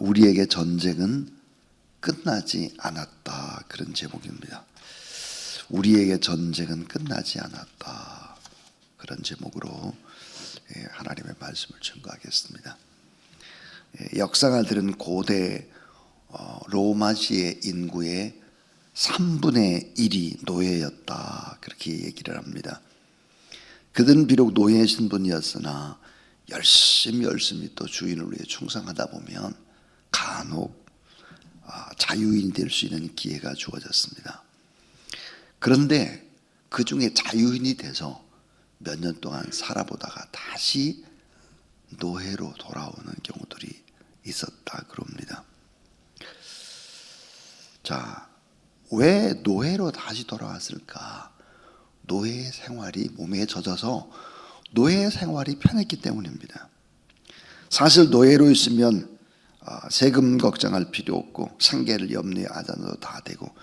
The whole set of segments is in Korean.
우리에게 전쟁은 끝나지 않았다. 그런 제목입니다. 우리에게 전쟁은 끝나지 않았다. 그런 제목으로 하나님의 말씀을 증거하겠습니다. 역사가 들은 고대 로마시의 인구의 3분의 1이 노예였다. 그렇게 얘기를 합니다. 그들은 비록 노예 신분이었으나 열심히 또 주인을 위해 충성하다 보면 간혹 자유인이 될 수 있는 기회가 주어졌습니다. 그런데 그 중에 자유인이 돼서 몇 년 동안 살아보다가 다시 노예로 돌아오는 경우들이 있었다 그럽니다. 자, 왜 노예로 다시 돌아왔을까? 노예 생활이 몸에 젖어서 노예 생활이 편했기 때문입니다. 사실 노예로 있으면 세금 걱정할 필요 없고 생계를 염려에 안 해도 다 되고,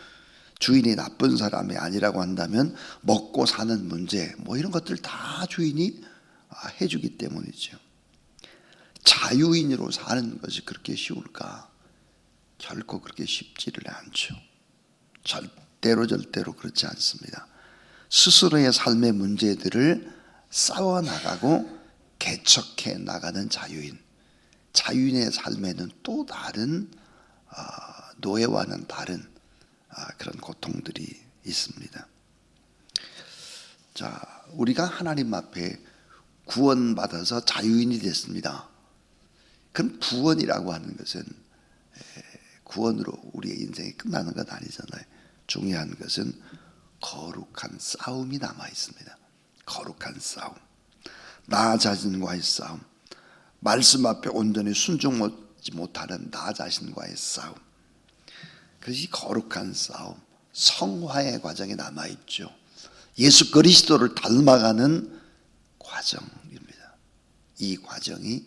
주인이 나쁜 사람이 아니라고 한다면 먹고 사는 문제 이런 것들 다 주인이 해주기 때문이죠. 자유인으로 사는 것이 그렇게 쉬울까? 결코 그렇게 쉽지를 않죠. 절대로 그렇지 않습니다. 스스로의 삶의 문제들을 싸워나가고 개척해 나가는 자유인, 자유인의 삶에는 또 다른 노예와는 다른 그런 고통들이 있습니다. 자, 우리가 하나님 앞에 구원받아서 자유인이 됐습니다. 그럼 구원이라고 하는 것은 구원으로 우리의 인생이 끝나는 건 아니잖아요. 중요한 것은 거룩한 싸움이 남아 있습니다. 거룩한 싸움, 나 자신과의 싸움, 말씀 앞에 온전히 순종하지 못하는 나 자신과의 싸움, 그것이 거룩한 싸움, 성화의 과정이 남아있죠. 예수 그리스도를 닮아가는 과정입니다. 이 과정이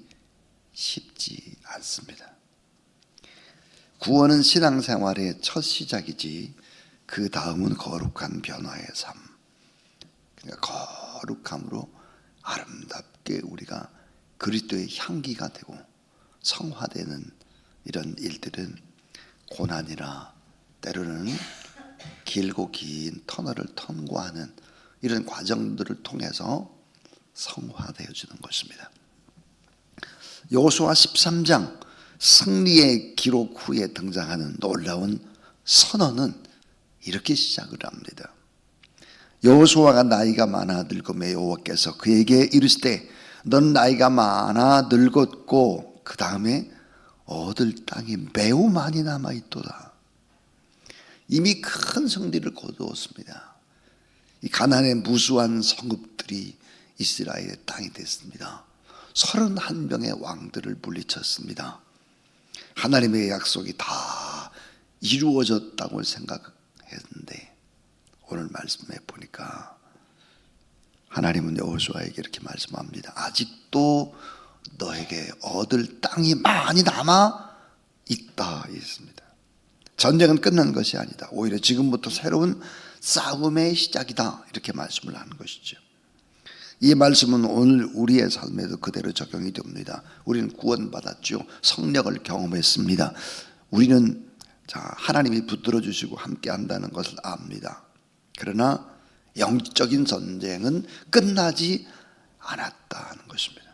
쉽지 않습니다. 구원은 신앙생활의 첫 시작이지 그 다음은 거룩한 변화의 삶, 그러니까 거룩함으로 아름답게 우리가 그리스도의 향기가 되고 성화되는 이런 일들은 고난이나 때로는 길고 긴 터널을 통과하는 이런 과정들을 통해서 성화되어지는 것입니다. 여호수아 13장 승리의 기록 후에 등장하는 놀라운 선언은 이렇게 시작을 합니다. 여호수아가 나이가 많아 늙음에 여호와께서 그에게 이르시되 넌 나이가 많아 늙었고 그 다음에 얻을 땅이 매우 많이 남아있도다. 이미 큰 승리를 거두었습니다. 이 가나안의 무수한 성읍들이 이스라엘의 땅이 됐습니다. 31명의 왕들을 물리쳤습니다. 하나님의 약속이 다 이루어졌다고 생각했는데 오늘 말씀해 보니까 하나님은 여호수아에게 이렇게 말씀합니다. 아직도 너에게 얻을 땅이 많이 남아 있다 있습니다. 전쟁은 끝난 것이 아니다. 오히려 지금부터 새로운 싸움의 시작이다. 이렇게 말씀을 하는 것이죠. 이 말씀은 오늘 우리의 삶에도 그대로 적용이 됩니다. 우리는 구원받았죠. 성령을 경험했습니다. 우리는 하나님이 붙들어 주시고 함께 한다는 것을 압니다. 그러나 영적인 전쟁은 끝나지 않았다는 것입니다.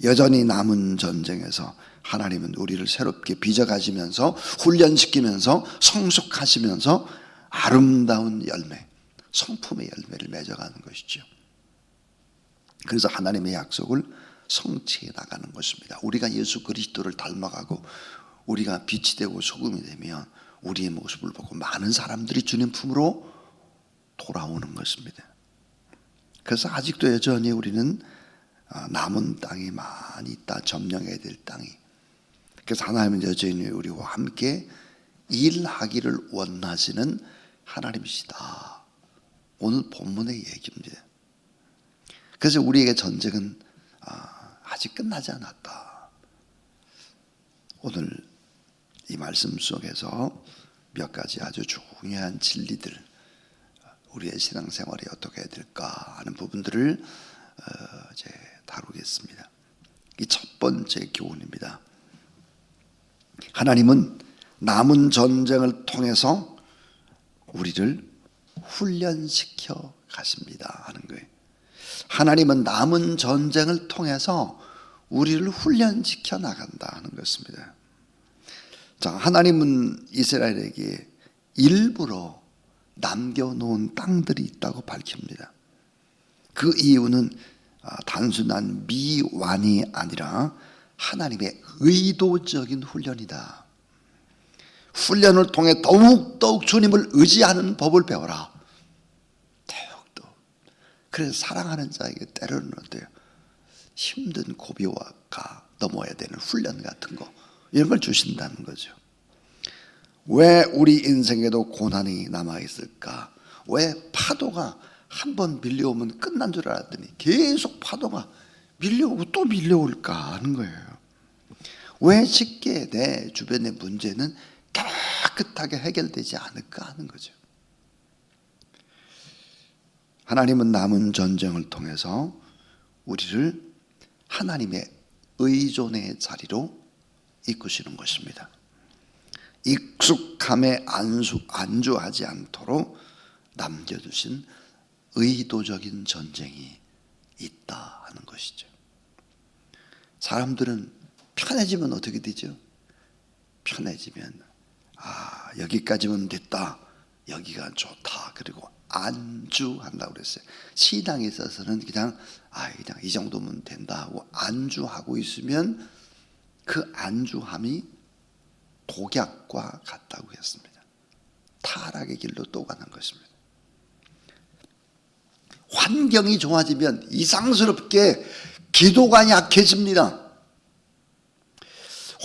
여전히 남은 전쟁에서 하나님은 우리를 새롭게 빚어가시면서 훈련시키면서 성숙하시면서 아름다운 열매, 성품의 열매를 맺어가는 것이죠. 그래서 하나님의 약속을 성취해 나가는 것입니다. 우리가 예수 그리스도를 닮아가고 우리가 빛이 되고 소금이 되면 우리의 모습을 보고 많은 사람들이 주님 품으로 돌아오는 것입니다. 그래서 아직도 여전히 우리는 남은 땅이 많이 있다. 점령해야 될 땅이. 그래서 하나님은 여전히 우리와 함께 일하기를 원하시는 하나님이시다. 오늘 본문의 얘기입니다. 그래서 우리에게 전쟁은 아직 끝나지 않았다. 오늘 이 말씀 속에서 몇 가지 아주 중요한 진리들, 우리의 신앙생활이 어떻게 해야 될까 하는 부분들을 이제 다루겠습니다. 이 첫 번째 교훈입니다. 하나님은 남은 전쟁을 통해서 우리를 훈련시켜 가십니다 하는 거예요. 하나님은 남은 전쟁을 통해서 우리를 훈련시켜 나간다 하는 것입니다. 자, 하나님은 이스라엘에게 일부러 남겨놓은 땅들이 있다고 밝힙니다. 그 이유는 단순한 미완이 아니라 하나님의 의도적인 훈련이다. 훈련을 통해 더욱더욱 주님을 의지하는 법을 배워라. 더욱더. 그래서 사랑하는 자에게 때로는 어때요? 힘든 고비가 넘어야 되는 훈련 같은 거, 이런 걸 주신다는 거죠. 왜 우리 인생에도 고난이 남아있을까? 왜 파도가 한번 밀려오면 끝난 줄 알았더니 계속 파도가 밀려오고 또 밀려올까 하는 거예요. 왜 쉽게 내 주변의 문제는 깨끗하게 해결되지 않을까 하는 거죠. 하나님은 남은 전쟁을 통해서 우리를 하나님의 의존의 자리로 이끄시는 것입니다. 익숙함에 안주하지 않도록 남겨두신 의도적인 전쟁이 있다 하는 것이죠. 사람들은 편해지면 어떻게 되죠? 편해지면 여기까지면 됐다, 여기가 좋다, 그리고 안주한다고 그랬어요. 신앙에 있어서는 그냥 이 정도면 된다 하고 안주하고 있으면 그 안주함이 독약과 같다고 했습니다. 타락의 길로 또 가는 것입니다. 환경이 좋아지면 이상스럽게 기도가 약해집니다.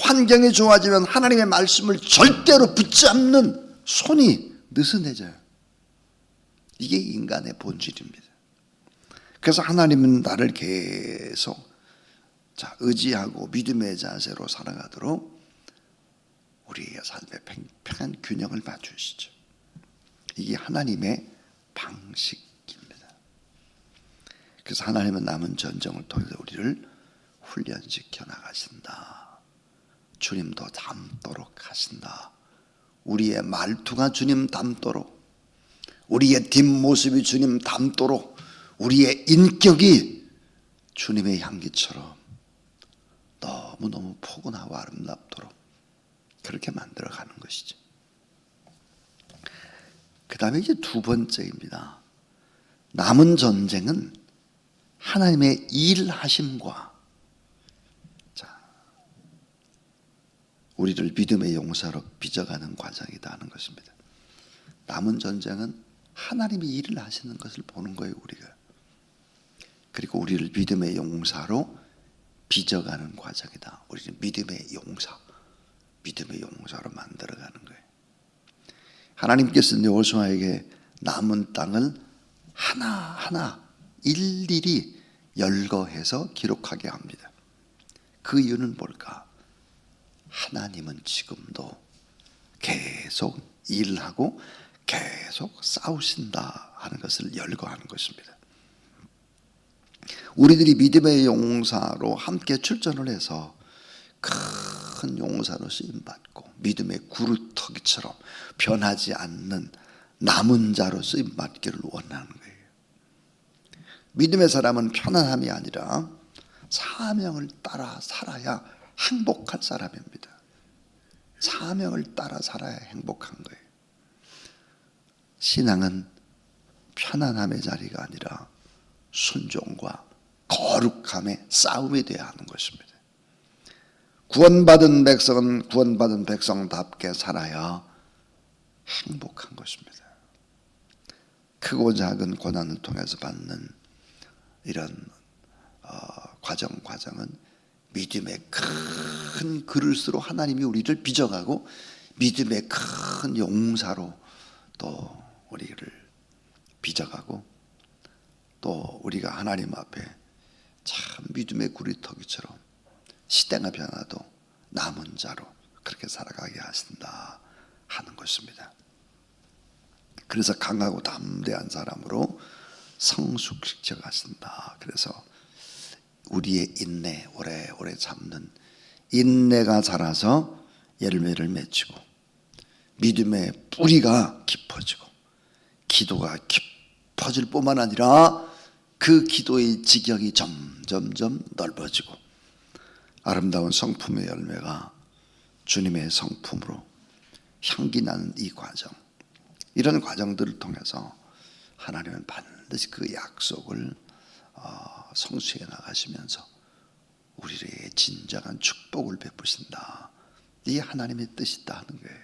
환경이 좋아지면 하나님의 말씀을 절대로 붙잡는 손이 느슨해져요. 이게 인간의 본질입니다. 그래서 하나님은 나를 계속 의지하고 믿음의 자세로 살아가도록 우리의 삶의 평평한 균형을 맞추시죠. 이게 하나님의 방식입니다. 그래서 하나님은 남은 전쟁을 통해서 우리를 훈련시켜 나가신다. 주님도 닮도록 하신다. 우리의 말투가 주님 닮도록, 우리의 뒷모습이 주님 닮도록, 우리의 인격이 주님의 향기처럼 너무너무 포근하고 아름답도록 그렇게 만들어가는 것이죠. 그 다음에 이제 두 번째입니다. 남은 전쟁은 하나님의 일하심과 우리를 믿음의 용사로 빚어가는 과정이다 하는 것입니다. 남은 전쟁은 하나님이 일을 하시는 것을 보는 거예요, 우리가. 그리고 우리를 믿음의 용사로 빚어가는 과정이다. 우리는 믿음의 용사로 만들어가는 거예요. 하나님께서는 여호수아에게 남은 땅을 하나하나 일일이 열거해서 기록하게 합니다. 그 이유는 뭘까? 하나님은 지금도 계속 일하고 계속 싸우신다 하는 것을 열거하는 것입니다. 우리들이 믿음의 용사로 함께 출전을 해서 큰 용사로 쓰임받고 믿음의 구루터기처럼 변하지 않는 남은 자로 쓰임받기를 원하는 거예요. 믿음의 사람은 편안함이 아니라 사명을 따라 살아야 행복한 사람입니다. 사명을 따라 살아야 행복한 거예요. 신앙은 편안함의 자리가 아니라 순종과 거룩함의 싸움이 되어야 하는 것입니다. 구원받은 백성은 구원받은 백성답게 살아야 행복한 것입니다. 크고 작은 고난을 통해서 받는 이런 과정은 믿음의 큰 그릇으로 하나님이 우리를 빚어가고 믿음의 큰 용사로 또 우리를 빚어가고 또 우리가 하나님 앞에 참 믿음의 구리터기처럼 시대가 변화도 남은 자로 그렇게 살아가게 하신다 하는 것입니다. 그래서 강하고 담대한 사람으로 성숙시켜 가신다. 그래서 우리의 인내, 오래오래 참는 인내가 자라서 열매를 맺히고 믿음의 뿌리가 깊어지고 기도가 깊어질 뿐만 아니라 그 기도의 지경이 점점점 넓어지고 아름다운 성품의 열매가 주님의 성품으로 향기 나는 이 과정, 이런 과정들을 통해서 하나님은 반드시 그 약속을 성취해 나가시면서 우리에게 진정한 축복을 베푸신다. 이게 하나님의 뜻이다 하는 거예요.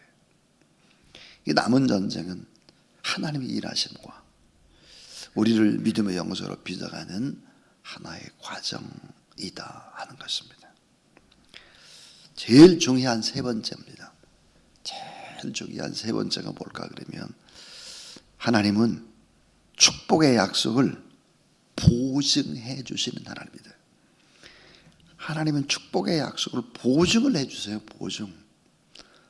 이 남은 전쟁은 하나님의 일하심과 우리를 믿음의 영성으로 빚어가는 하나의 과정이다 하는 것입니다. 제일 중요한 세 번째입니다. 제일 중요한 세 번째가 뭘까 그러면 하나님은 축복의 약속을 보증해 주시는 하나님입니다. 하나님은 축복의 약속을 보증을 해주세요. 보증.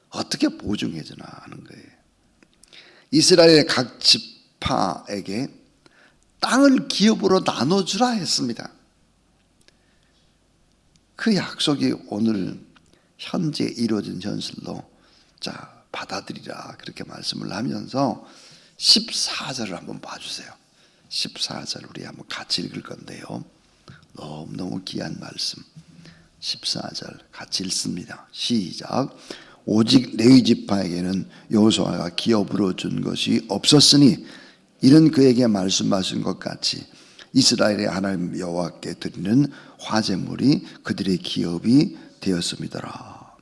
어떻게 보증해 주나 하는 거예요. 이스라엘의 각 지파에게 땅을 기업으로 나눠주라 했습니다. 그 약속이 오늘 현재 이루어진 현실로 자 받아들이라 그렇게 말씀을 하면서 14절을 한번 봐주세요. 14절 우리 한번 같이 읽을 건데요. 너무너무 귀한 말씀. 14절 같이 읽습니다. 시작. 오직 레위 지파에게는 여호수아가 기업으로 준 것이 없었으니 이는 그에게 말씀하신 것 같이 이스라엘의 하나님 여호와께 드리는 화제물이 그들의 기업이 되었음이더라.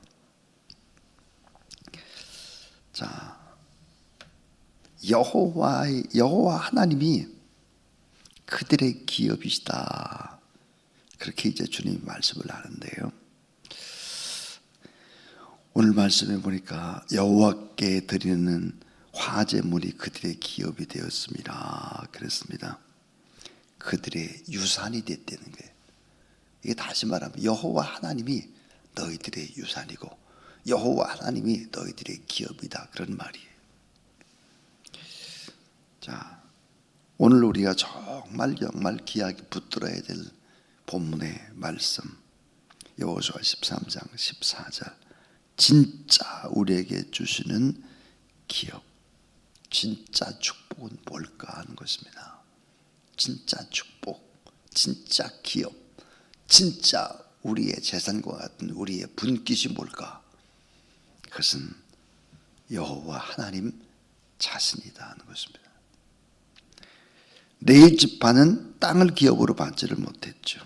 자, 여호와 하나님이 그들의 기업이시다. 그렇게 이제 주님이 말씀을 하는데요. 오늘 말씀해 보니까 여호와께 드리는 화제물이 그들의 기업이 되었습니다. 그랬습니다. 그들의 유산이 됐다는 거예요. 이게 다시 말하면 여호와 하나님이 너희들의 유산이고 여호와 하나님이 너희들의 기업이다. 그런 말이에요. 자, 오늘 우리가 정말 귀하게 붙들어야 될 본문의 말씀 여호수아 13장 14절 진짜 우리에게 주시는 기업, 진짜 축복은 뭘까 하는 것입니다. 진짜 축복, 진짜 기업, 진짜 우리의 재산과 같은 우리의 분깃이 뭘까? 그것은 여호와 하나님 자신이다 하는 것입니다. 레위 지파는 땅을 기업으로 받지를 못했죠.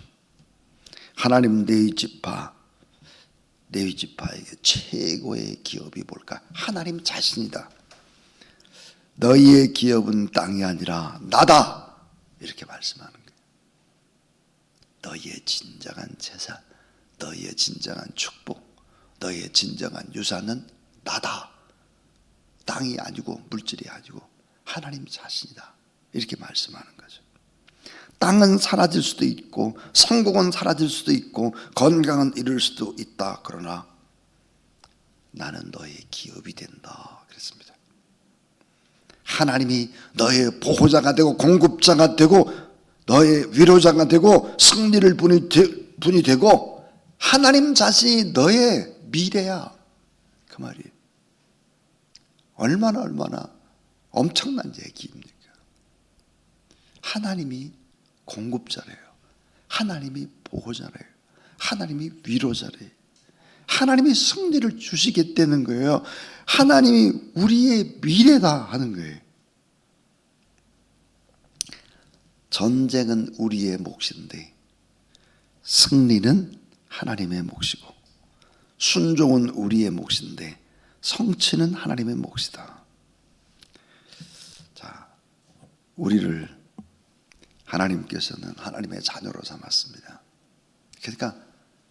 하나님 레위 지파에게 최고의 기업이 뭘까? 하나님 자신이다. 너희의 기업은 땅이 아니라 나다. 이렇게 말씀하는 거예요. 너희의 진정한 재산, 너희의 진정한 축복, 너희의 진정한 유산은 나다. 땅이 아니고 물질이 아니고 하나님 자신이다. 이렇게 말씀하는 거죠. 땅은 사라질 수도 있고 성공은 사라질 수도 있고 건강은 잃을 수도 있다. 그러나 나는 너의 기업이 된다. 그랬습니다. 하나님이 너의 보호자가 되고 공급자가 되고 너의 위로자가 되고 승리를 분이 되고 하나님 자신이 너의 미래야. 그 말이 얼마나 엄청난 얘기입니까? 하나님이 공급자래요. 하나님이 보호자래요. 하나님이 위로자래요. 하나님이 승리를 주시겠다는 거예요. 하나님이 우리의 미래다 하는 거예요. 전쟁은 우리의 몫인데 승리는 하나님의 몫이고 순종은 우리의 몫인데 성취는 하나님의 몫이다. 자, 우리를 하나님께서는 하나님의 자녀로 삼았습니다. 그러니까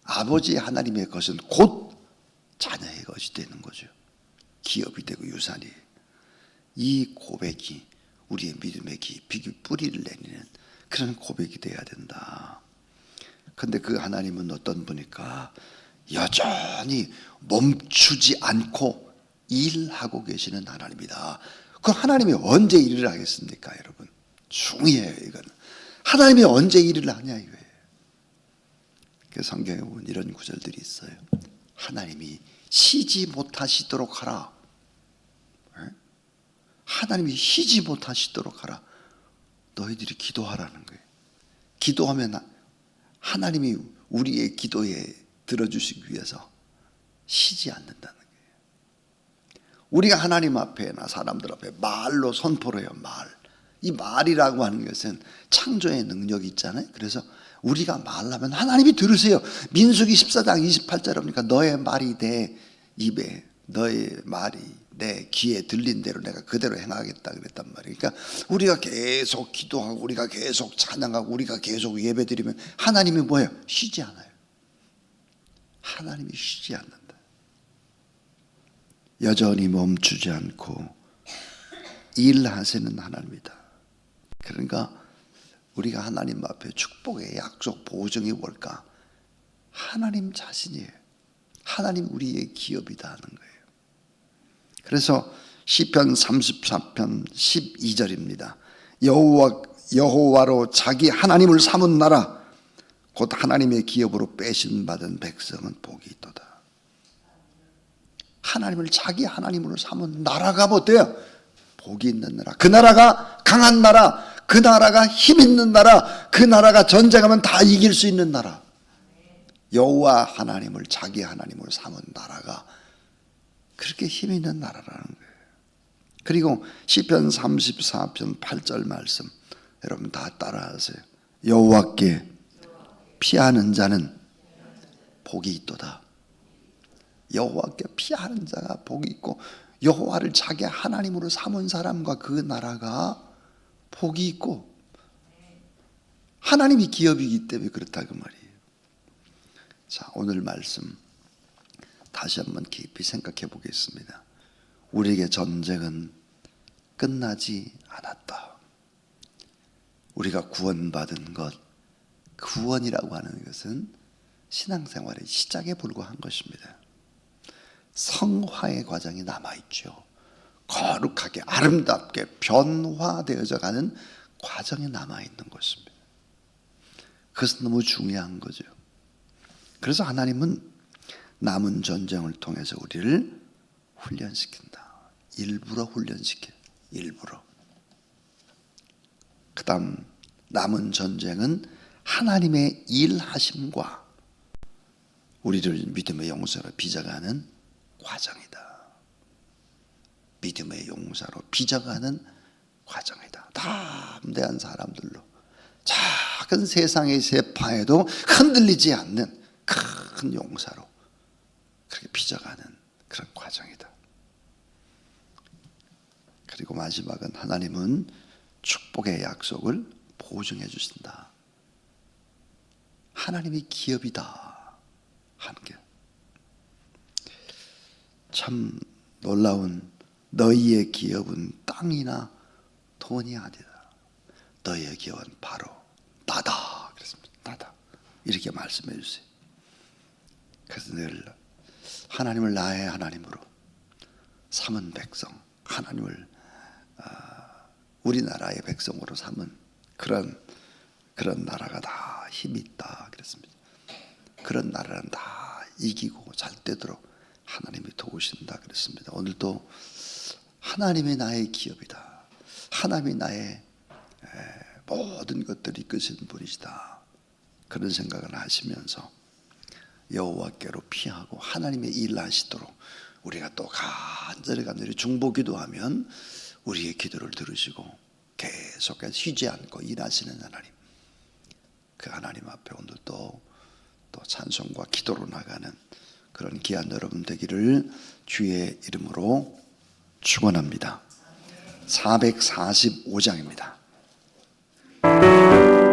아버지 하나님의 것은 곧 자녀의 것이 되는 거죠. 기업이 되고 유산이. 이 고백이 우리의 믿음의 깊이 뿌리를 내리는 그런 고백이 돼야 된다. 그런데 그 하나님은 어떤 분일까? 여전히 멈추지 않고 일하고 계시는 하나님이다. 그 하나님이 언제 일을 하겠습니까, 여러분? 중요해요, 이거는. 하나님이 언제 일을 하냐 이거예요. 그 성경에 보면 이런 구절들이 있어요. 하나님이 쉬지 못하시도록 하라. 하나님이 쉬지 못하시도록 하라. 너희들이 기도하라는 거예요. 기도하면 하나님이 우리의 기도에 들어주시기 위해서 쉬지 않는다는 거예요. 우리가 하나님 앞에나 사람들 앞에 말로 선포를 해요. 이 말이라고 하는 것은 창조의 능력이 있잖아요. 그래서 우리가 말하면 하나님이 들으세요. 민수기 14장 28절에 보니까 너의 말이 내 입에, 너의 말이 내 귀에 들린 대로 내가 그대로 행하겠다 그랬단 말이에요. 그러니까 우리가 계속 기도하고 우리가 계속 찬양하고 우리가 계속 예배드리면 하나님이 뭐예요? 쉬지 않아요. 하나님이 쉬지 않는다. 여전히 멈추지 않고 일하시는 하나님이다. 그러니까 우리가 하나님 앞에 축복의 약속 보증이 뭘까? 하나님 자신이에요. 하나님 우리의 기업이다 하는 거예요. 그래서 시편 34편 12절입니다. 여호와로 자기 하나님을 삼은 나라 곧 하나님의 기업으로 빼신 받은 백성은 복이 있도다. 하나님을 자기 하나님으로 삼은 나라가 어때요? 복이 있는 나라. 그 나라가 강한 나라, 그 나라가 힘 있는 나라, 그 나라가 전쟁하면 다 이길 수 있는 나라. 여호와 하나님을 자기 하나님으로 삼은 나라가 그렇게 힘 있는 나라라는 거예요. 그리고 시편 34편 8절 말씀 여러분 다 따라하세요. 여호와께 피하는 자는 복이 있도다. 여호와께 피하는 자가 복이 있고 여호와를 자기 하나님으로 삼은 사람과 그 나라가 복이 있고 하나님이 기업이기 때문에 그렇다고 말이에요. 자, 오늘 말씀 다시 한번 깊이 생각해 보겠습니다. 우리에게 전쟁은 끝나지 않았다. 우리가 구원받은 것, 구원이라고 하는 것은 신앙생활의 시작에 불과한 것입니다. 성화의 과정이 남아있죠. 거룩하게 아름답게 변화되어져 가는 과정이 남아있는 것입니다. 그것은 너무 중요한 거죠. 그래서 하나님은 남은 전쟁을 통해서 우리를 훈련시킨다. 일부러 훈련시켜요. 일부러. 그 다음 남은 전쟁은 하나님의 일하심과 우리를 믿음의 용사로 빚어가는 과정이다. 믿음의 용사로 빚어가는 과정이다. 담대한 사람들로 작은 세상의 세파에도 흔들리지 않는 큰 용사로 그렇게 빚어가는 그런 과정이다. 그리고 마지막은 하나님은 축복의 약속을 보증해 주신다. 하나님이 기업이다 하는 게 참 놀라운 너희의 기업은 땅이나 돈이 아니다. 너희의 기업은 바로 나다. 그랬습니다. 나다. 이렇게 말씀해 주세요. 그래서 늘 하나님을 나의 하나님으로 삼은 백성, 하나님을 우리나라의 백성으로 삼은 그런 나라가 다 힘이 있다 그랬습니다. 그런 나라는 다 이기고 잘 되도록 하나님이 도우신다 그랬습니다. 오늘도 하나님이 나의 기업이다. 하나님이 나의 모든 것들을 이끄시는 분이시다. 그런 생각을 하시면서 여호와께로 피하고 하나님의 일을 하시도록 우리가 또 간절히 중보기도하면 우리의 기도를 들으시고 계속해서 쉬지 않고 일하시는 하나님, 그 하나님 앞에 오늘도 또 찬송과 기도로 나가는 그런 귀한 여러분 되기를 주의 이름으로 축원합니다. 445장입니다. 걸어가는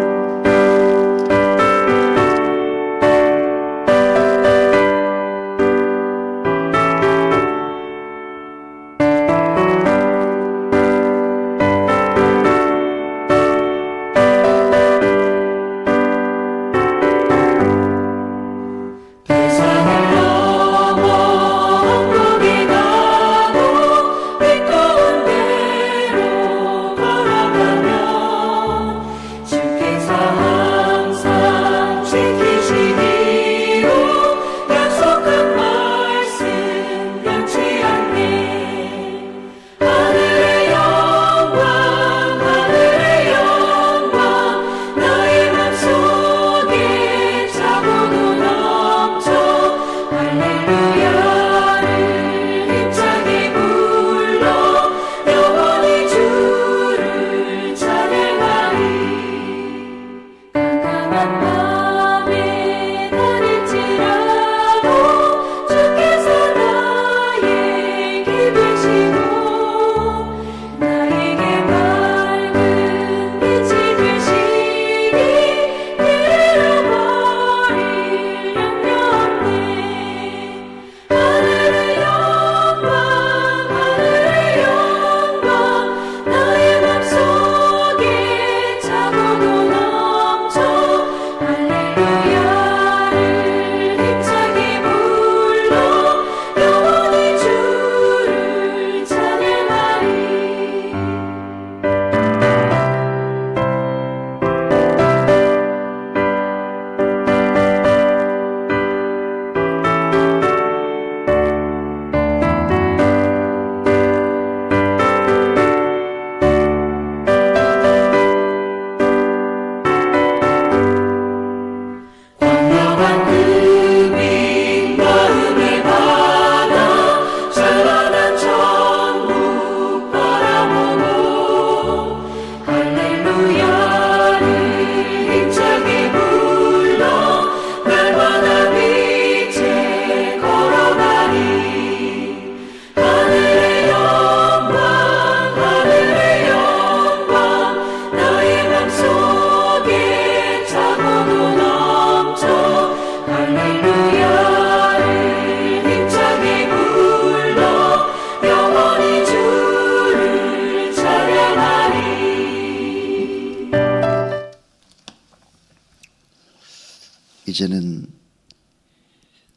이제는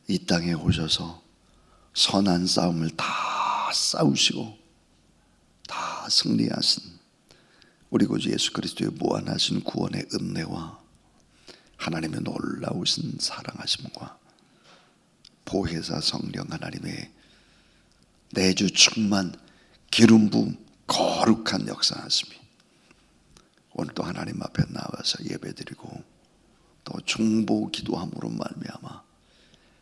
이 땅에 오셔서 선한 싸움을 다 싸우시고 다 승리하신 우리 구주 예수 그리스도의 무한하신 구원의 은혜와 하나님의 놀라우신 사랑하심과 보혜사 성령 하나님의 내주 충만 기름 부음 거룩한 역사하심이 오늘도 하나님 앞에 나와서 예배드리고 또 중보 기도함으로 말미암아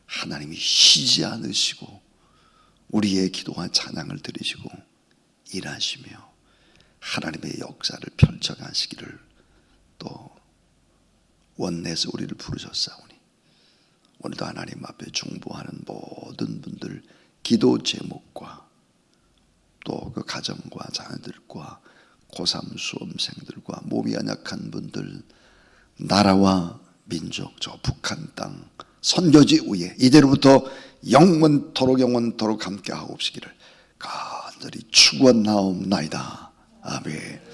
하나님이 쉬지 않으시고 우리의 기도와 찬양을 드리시고 일하시며 하나님의 역사를 펼쳐가시기를 또 원내에서 우리를 부르셨사오니 오늘도 하나님 앞에 중보하는 모든 분들 기도 제목과 또 그 가정과 자녀들과 고3 수험생들과 몸이 연약한 분들 나라와 민족 저 북한 땅 선교지 위에 이제로부터 영원토록 함께 하옵시기를 간절히 축원하옵나이다. 아멘.